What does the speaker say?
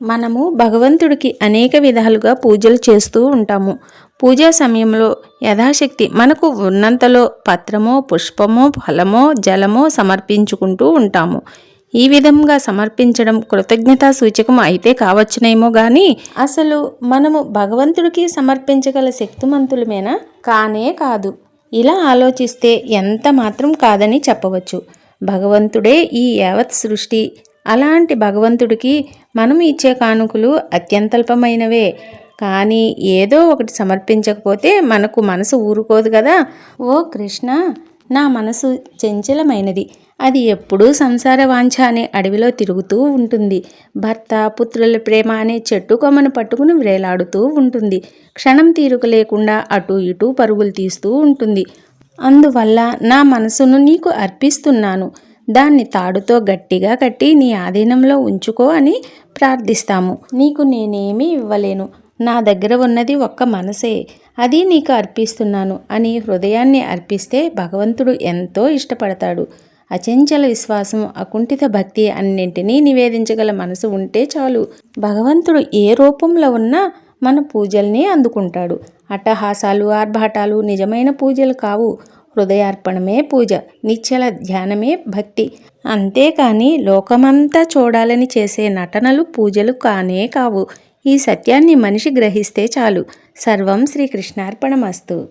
మనము భగవంతుడికి అనేక విధాలుగా పూజలు చేస్తూ ఉంటాము. పూజా సమయంలో యథాశక్తి మనకు ఉన్నంతలో పత్రమో, పుష్పమో, ఫలమో, జలమో సమర్పించుకుంటూ ఉంటాము. ఈ విధంగా సమర్పించడం కృతజ్ఞతా సూచకం అయితే కావచ్చునేమో కానీ అసలు మనము భగవంతుడికి సమర్పించగల శక్తిమంతులమేనా? కానే కాదు. ఇలా ఆలోచిస్తే ఎంత మాత్రం కాదని చెప్పవచ్చు. భగవంతుడే ఈ యావత్ సృష్టి. అలాంటి భగవంతుడికి మనం ఇచ్చే కానుకలు అత్యంతల్పమైనవే. కానీ ఏదో ఒకటి సమర్పించకపోతే మనకు మనసు ఊరుకోదు కదా. ఓ కృష్ణ, నా మనసు చంచలమైనది. అది ఎప్పుడూ సంసార వాంఛ అనే అడవిలో తిరుగుతూ ఉంటుంది. భర్త పుత్రుల ప్రేమ అనే చెట్టు కొమ్మను పట్టుకుని వ్రేలాడుతూ ఉంటుంది. క్షణం తీరుక లేకుండా అటు ఇటు పరుగులు తీస్తూ ఉంటుంది. అందువల్ల నా మనసును నీకు అర్పిస్తున్నాను. దాన్ని తాడుతో గట్టిగా కట్టి నీ ఆధీనంలో ఉంచుకో అని ప్రార్థిస్తాము. నీకు నేనేమీ ఇవ్వలేను. నా దగ్గర ఉన్నది ఒక్క మనసే. అది నీకు అర్పిస్తున్నాను అని హృదయాన్ని అర్పిస్తే భగవంతుడు ఎంతో ఇష్టపడతాడు. అచంచల విశ్వాసం, అకుంఠిత భక్తి అన్నింటినీ నివేదించగల మనసు ఉంటే చాలు. భగవంతుడు ఏ రూపంలో ఉన్నా మన పూజల్ని అందుకుంటాడు. అట్టహాసాలు, ఆర్భాటాలు నిజమైన పూజలు కావు. హృదయార్పణమే పూజ, నిశ్చల ధ్యానమే భక్తి. అంతేకాని లోకమంతా చూడాలని చేసే నటనలు పూజలు కానే కావు. ఈ సత్యాన్ని మనిషి గ్రహిస్తే చాలు. సర్వం శ్రీకృష్ణార్పణమస్తు.